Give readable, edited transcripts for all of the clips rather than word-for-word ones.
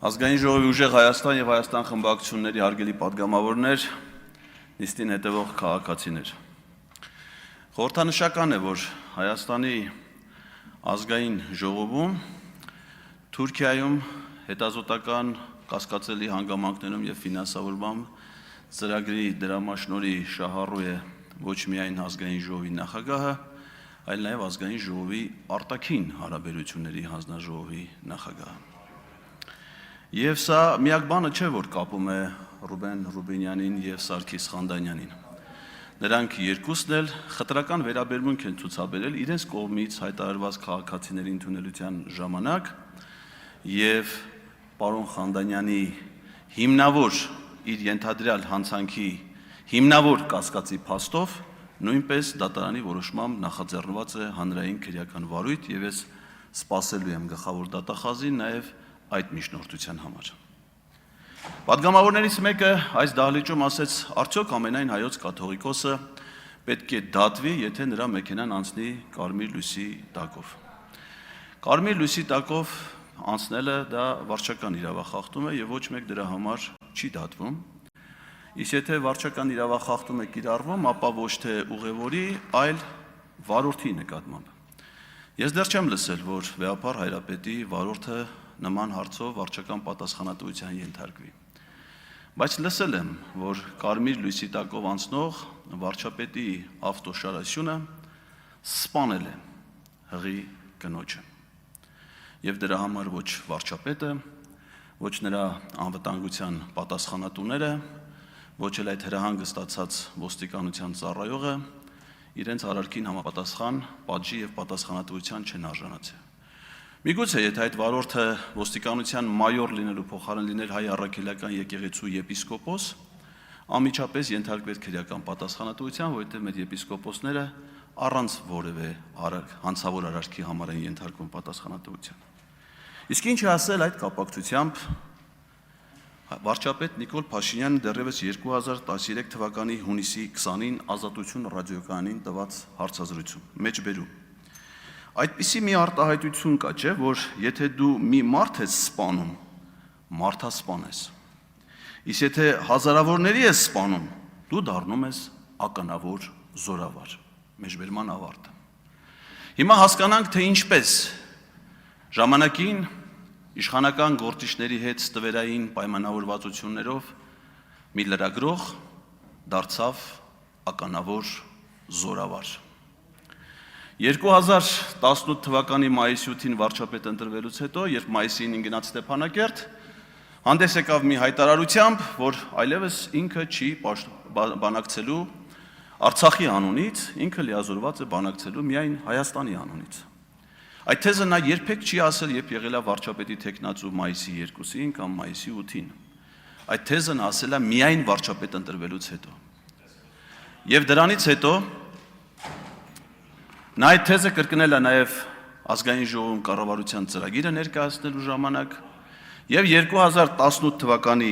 Ազգային ժողովի ուժեղ Հայաստան եւ Հայաստան խմբակցությունների հարգելի պատգամավորներ, նիստին հետևող քաղաքացիներ։ Խորհրդանշական է, որ Հայաստանի ազգային ժողովում Թուրքիայում հետազոտական կասկածելի հանգամանքներում եւ ֆինանսավորման ծրագրի դրամաշնորհի շահառու է ոչ միայն ազգային ժողովի նախագահը, այլ նաեւ ազգային ժողովի արտաքին հարաբերությունների հանձնաժողովի նախագահը։ Եվ սա միակ բանը չէ, որ կապում է Ռուբեն Ռուբինյանին եւ Սարգիս Խանդանյանին։ Նրանք երկուսն էլ խտրական վերաբերմունք են ցուցաբերել իրենց կողմից հայտարարված քաղաքացիների ընդունելության ժամանակ եւ պարոն Խանդանյանի հիմնավոր իր ենթադրյալ հանցանքի հիմնավոր կասկածի փաստով նույնպես դատարանի որոշմամբ նախաձեռնված է հանրային քրեական վարույթ եւ ես սպասելու եմ գլխավոր դատախազին նաեւ այդ միջնորդության համար։ Պատգամավորներից մեկը այս դահլիճում ասեց, արդյոք ամենայն հայոց կաթողիկոսը պետք է դատվի, եթե նրա մեքենան անցնի կարմիր լույսի տակով։ Կարմիր լույսի տակով անցնելը դա վարչական իրավախախտում է եւ ոչ մեկ դրա համար չի դատվում։ Իսկ եթե վարչական իրավախախտում է կիրառվում, ապա ոչ թե ուղևորի, այլ վարորդի նկատմամբ։ Ես դեռ չեմ լսել, որ վեհապար հայրապետի վարորդը նման հարցով վարչական պատասխանատվության ենթարկվի։ Բայց լսել եմ, որ կարմիր լույսի տակով անցնող վարչապետի ավտոշարասյունը սպանել է հղի կնոջը։ Եվ դրա համար ոչ վարչապետը, ոչ նրա անվտանգության պատասխանատուները, ոչ էլ այդ հրահանգը ստացած ոստիկանության ծառայողը իրենց արարքին համապատասխան պատժի եւ պատասխանատվության չեն արժանացել։ Միգուցե եթե այդ վարորդը ոստիկանության մայոր լինելու փոխարեն լիներ հայ առաքելական եկեղեցու եպիսկոպոս, անմիջապես ենթարկվեր քրեական պատասխանատվության, որովհետև մեր եպիսկոպոսները առանց որևէ հանցավոր արարքի համար են ենթարկվում պատասխանատվության։ Իսկ ինչ ասել այդ կապակցությամբ վարչապետ Նիկոլ Փաշինյանը դեռևս 2013 թվականի հունիսի 20-ին Ազատություն ռադիոկայանին տված հարցազրույցում մեջբերում Այդպիսի մի արտահայտություն կա, չէ, որ եթե դու մի մարդ ես սպանում, մարդասպան ես։ Իսկ եթե հազարավորների ես սպանում, դու դառնում ես ականավոր զորավար։ Մեջբերման ավարտը։ Հիմա հասկանանք, թե ինչպես ժամանակին իշխանական գործիչների հետ ստվերային պայմանավորվածություններով մի լրագրող դարձավ ականավոր զորավար։ 2018 թվականի մայիսի 8-ին վարչապետ ընտրվելուց հետո, երբ մայիսի 9-ին գնաց Ստեփանակերտ, հանդես եկավ մի հայտարարությամբ, որ այլևս ինքը չի բանակցելու Արցախի անունից, ինքը լիազորված է բանակցելու միայն Հայաստանի անունից։ Այդ թեզը նա երբեք չի ասել, երբ եղել է վարչապետի թեկնածու մայիսի 2-ին կամ մայիսի 8-ին։ Այդ թեզն ասել է միայն վարչապետ ընտրվելուց հետո։ Եվ դրանից հետո Նա այդ թեզը կրկնել է նաև ազգային ժողովում կառավարության ծրագիրը ներկայացնելու ժամանակ եւ 2018 թվականի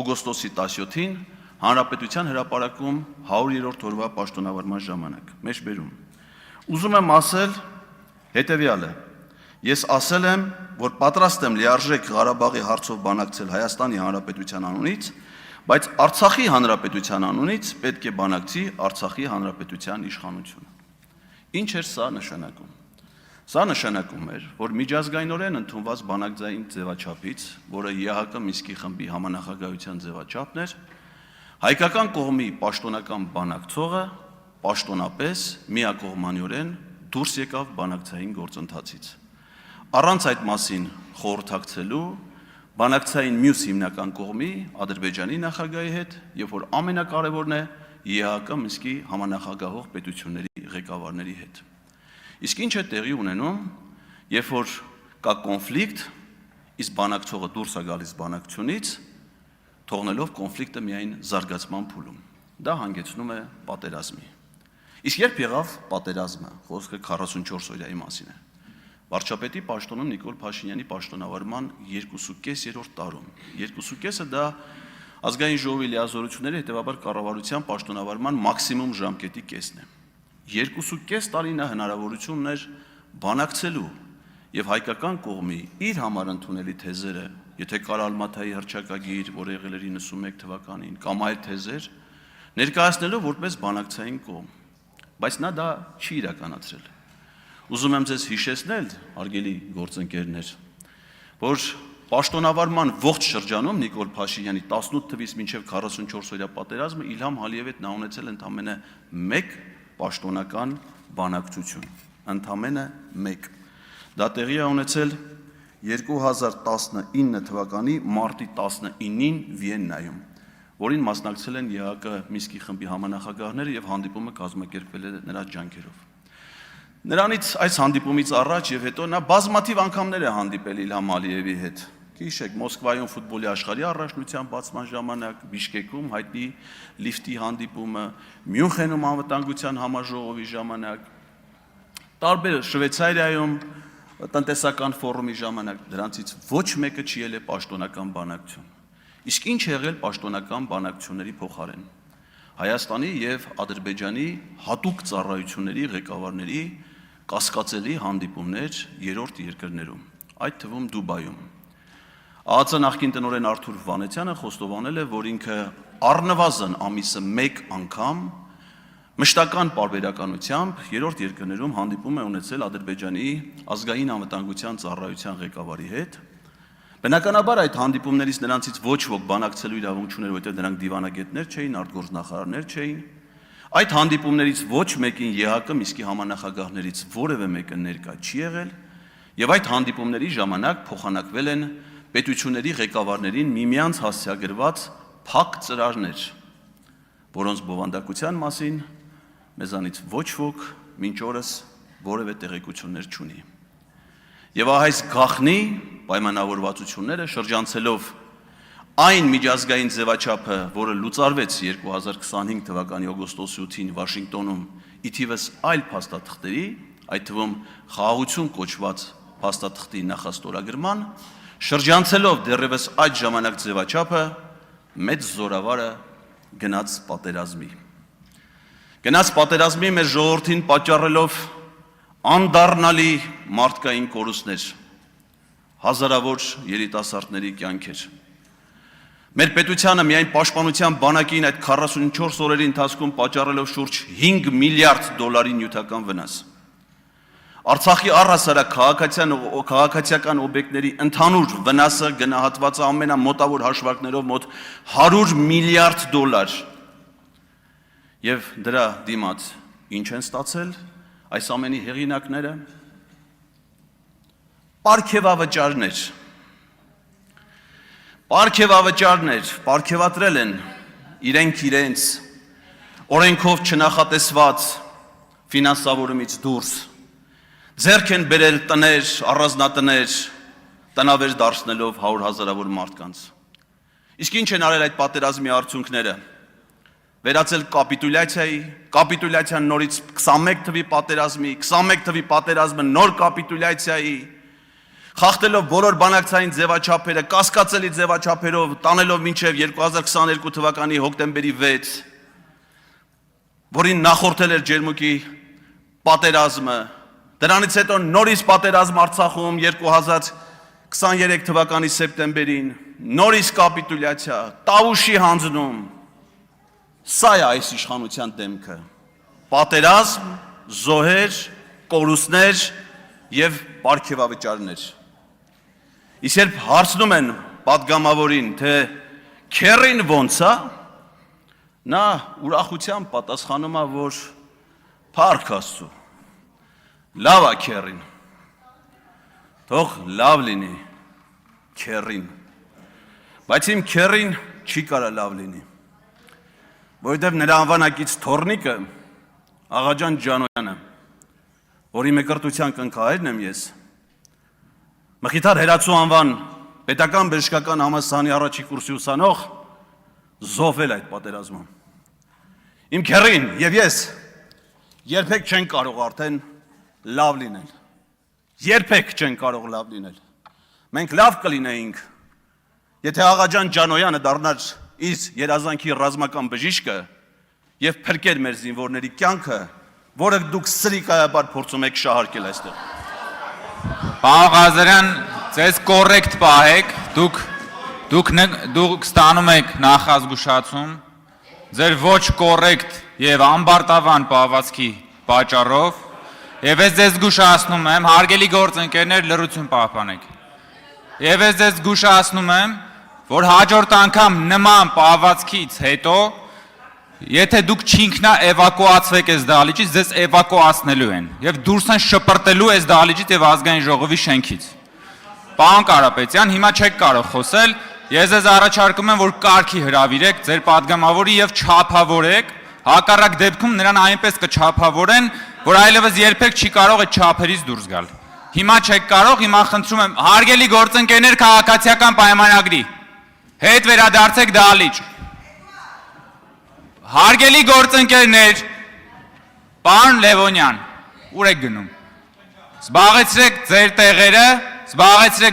օգոստոսի 17-ին Հանրապետության հրապարակում 100-րդ օրվա պաշտոնավարման ժամանակ մեջբերում Ուզում եմ ասել հետեւյալը Ես ասել եմ, որ պատրաստ եմ լիարժեք Ղարաբաղի հարցով բանակցել Հայաստանի Հանրապետության անունից, բայց Արցախի Հանրապետության անունից պետք է բանակցի Արցախի Հանրապետության իշխանությունը Ինչ էր սա նշանակում։ Սա նշանակում էր, որ միջազգայինորեն ընդունված բանակցային ձևաչափից, որը ԵԱՀԿ Մինսկի խմբի համանախագահության ձևաչափն էր, հայկական կողմի պաշտոնական բանակցողը պաշտոնապես միակողմանիորեն դուրս եկավ բանակցային գործընթացից։ Առանց այդ մասին խորհրդակցելու բանակցային մյուս հիմնական կողմի Ադրբեջանի նախագահի հետ, եւ որ ամենակարևորն է ԵԱՀԿ Մինսկի համանախագահող պետությունների ղեկավարների հետ։ Իսկ ինչ է տեղի ունենում, երբ որ կա կոնֆլիկտ, իսկ բանակցողը դուրս է գալիս բանակցությունից, թողնելով կոնֆլիկտը միայն զարգացման փուլում։ Դա հանգեցնում է պատերազմի։ Իսկ երբ եղավ պատերազմը, խոսքը 44-օրյայի մասին է։ Վարչապետի պաշտոնում Նիկոլ Փաշինյանի պաշտոնավարման 2.5-րդ տարում։ 2.5-ը դա ազգային ժողովի լիազորությունների հետևաբար կառավարության պաշտոնավարման մաքսիմում ժամկետի կեսն է։ 2.5 տարի նա հնարավորություն ուներ բանակցելու եւ հայկական կողմի իր համար ընդունելի թեզերը, եթե կար Ալմաթայի հռչակագիր, որ եղել էր 91 թվականին, կամ այլ թեզեր, ներկայացնելով որպես բանակցային կողմ, բայց նա դա չի իրականացրել։ Ուզում եմ ձեզ հիշեցնել, հարգելի գործընկերներ, որ պաշտոնավարման ողջ շրջանում Նիկոլ Փաշինյանի 18 թվականից մինչև 44-օրյա պատերազմը Իլհամ Ալիևի հետ նա ունեցել ընդամենը 1 պաշտոնական բանակցություն, ընդամենը 1։ Դա տեղի է ունեցել 2019 թվականի մարտի 19-ին Վիեննայում, որին մասնակցել են ԵԱԿ Մինսկի խմբի համանախագահները եւ հանդիպումը կազմակերպվել է նրա ջանքերով։ Նրանից այս հանդիպումից առաջ եւ հետո նա բազմաթիվ անգամներ է հանդիպել Իլհամ Ալիևի հետ։ Գիշեք, Մոսկվայում ֆուտբոլի աշխարհի առաջնության բացման ժամանակ, Բիշկեկում հայտնի լիֆտի հանդիպումը, Մյունխենում անվտանգության համաժողովի ժամանակ, տարբեր Շվեյցարիայում տնտեսական ֆորումի ժամանակ, դրանցից ոչ մեկը չի ելել պաշտոնական բանակցություն։ Իսկ ինչ է եղել պաշտոնական բանակցությունների փոխարեն։ Հայաստանի եւ Ադրբեջանի հատուկ ծառայությունների ղեկավարների կասկածելի հանդիպումներ երրորդ երկրներում, այդ թվում Դուբայում։ ԱԱԾ նախկին տնօրեն Արթուր Վանեցյանը խոստովանել է, որ ինքը առնվազն ամիսը 1 անգամ մշտական պարբերականությամբ երրորդ երկրներում հանդիպում է ունեցել Ադրբեջանի ազգային անվտանգության ծառայության ղեկավարի հետ։ Բնականաբար այդ հանդիպումներից նրանցից ոչ ոք բանակցելու իրավունք չուներ, որտեղ նրանք դիվանագետներ չէին, արտգործնախարարներ չէին։ Այդ հանդիպումներից ոչ մեկին ԵԱԿ Մինսկի համանախագահներից որևէ մեկը ներկա չի եղել, եւ այդ հանդիպումների ժամանակ փոխանակվել են պետությունների ղեկավարներին միմյանց հասցեագրված փակ ծրարներ, որոնց բովանդակության մասին մեզանից ոչ ոք մինչ օրս որևէ տեղեկություններ չունի։ Եվ այս գաղտնի պայմանավորվածությունները շրջանցելով այն միջազգային ձևաչափը, որը լուծարվեց 2025 թվականի օգոստոսի 8-ին Վաշինգտոնում, ի թիվս այլ փաստաթղթերի, այդ թվում խաղաղություն կոչված փաստաթղթի նախաստորագրման, շրջանցելով դեռևս այդ ժամանակ ձևաչափը, մեծ զորավարը գնաց պատերազմի։ Գնաց պատերազմի մեր ժողովրդին պատճառելով անդառնալի մարդկային կորուստներ, հազարավոր երիտասարդների կյանքեր։ Մեր պետությանը միայն պաշտպանության բանակին այդ 44 օրերի ընթացքում պատճառելով շուրջ 5 միլիարդ դոլարի նյութական վնաս։ Արցախի առհասարակ քաղաքացիական օբյեկտների ընդհանուր վնասը գնահատված է ամենամոտավոր հաշվարկներով մոտ 100 միլիարդ դոլար։ Եվ դրա դիմաց ինչ են ստացել այս ամենի հեղինակները։ Պարգևավճարներ պարգևատրել են իրենց օրենքով չնախատեսված ֆինանսավորումից դուրս, ձեռք են բերել տներ, առանձնատներ, տնավեր դարձնելով 100,000-ավոր մարդկանց։ Իսկ ինչ են արել այդ պատերազմի արդյունքները։ Վերածել կապիտուլյացիան նորից 21 թվի պատերազմի, 21 թվի պատերազմը նոր կապիտուլյացիայի, խախտելով բոլոր բանակցային ձևաչափերը, կասկածելի ձևաչափերով, տանելով մինչև 2022 թվականի հոկտեմբերի 6, որին նախորդել էր Ջերմուկի պատերազմը, դրանից հետո նորից պատերազմ Արցախում 2023 թվականի սեպտեմբերին, նորից կապիտուլյացիա, Տավուշի հանձնում։ Սա է այս իշխանության դեմքը։ Պատերազմ, զոհեր, կորուստներ եւ պարգևավճարներ։ Իսկ երբ հարցնում են պատգամավորին, թե քերին ոնց է, նա ուրախությամբ պատասխանում է, որ փառք Աստծո, լավ է քերին, թող լավ լինի քերին, բայց իմ քերին չի կարա լավ լինի, որովհետև նրա անվանակից թոռնիկը Աղաջան Ջանոյանը, որի մկրտության կնքահայրն եմ ես, Մխիթար Հերացու անվան պետական բժշկական համալսարանի առաջի կուրսի ուսանող, զոհվել այդ պատերազմում։ Իմ քերին եւ ես երբեք չեն կարող արդեն լավ լինել։ Երբեք չեն կարող լավ լինել։ Մենք լավ կլինեինք, եթե Աղաջան Ջանոյանը դառնար իր երազանքի ռազմական բժիշկը եւ փրկեր մեր զինվորների կյանքը, որը դուք սրիկայաբար փորձում եք շահարկել այստեղ։ Պարոն Ղազարյան, ձեզ կոռեկտ պահեք, դուք ստանում եք նախազգուշացում, ձեր ոչ կոռեկտ եւ անբարտավան պահվածքի պատճառով, եւ ես ձեզ զգուշացնում եմ, հարգելի գործընկերներ, լռություն պահպանեք։ Եվ ես ձեզ զգուշացնում եմ, որ հաջորդ անգամ նման պահվածքից հետո, եթե դուք չինքնա էվակուացվեք այս դահլիճից, ձեզ էվակուացնելու են եւ դուրս են շպրտելու այս դահլիճից եւ ազգային ժողովի շենքից։ Պարոն Կարապետյան, հիմա չեք կարող խոսել, ես ձեզ առաջարկում եմ, որ կարգի հրավիրեք ձեր падգամավորի եւ չափավորեք, հակառակ դեպքում նրան այնպես կչափավորեն, որ այլևս երբեք չի կարող այդ չափերից դուրս գալ։ Հիմա չեք կարող, հիմա խնդրում եմ, հարգելի գործընկերներ, քաղաքացիական պայմանագրի հետ վերադարձեք դահլիճ։ Հարգելի գործընկերներ, պարոն Լևոնյան, ուր եք գնում։ Զբաղեցրեք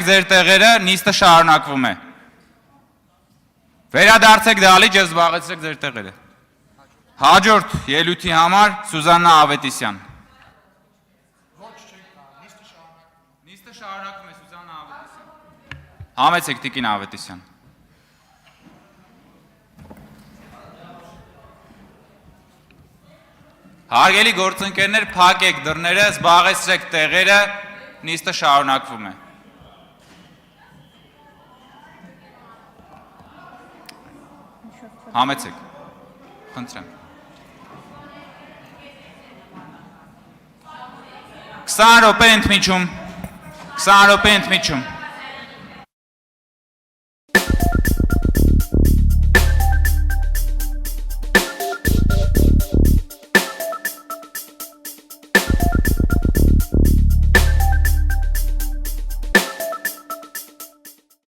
ձեր տեղերը, նիստը շարունակվում է։ Վերադարձեք դահլիճ եւ զբաղեցրեք ձեր տեղերը։ Հաջորդ ելույթի համար Սուզաննա Ավետիսյան։ Նիստը շարունակվում է Սուզաննա Ավետիսյան։ Համեցեք տիկին Ավետիսյան։ Հարգելի գործընկերներ, փակեք դռները, զբաղեցրեք տեղերը, նիստը շարունակվում է։ Համեցեք։ Խնդրեմ։ 20 րոպե ընդմիջում։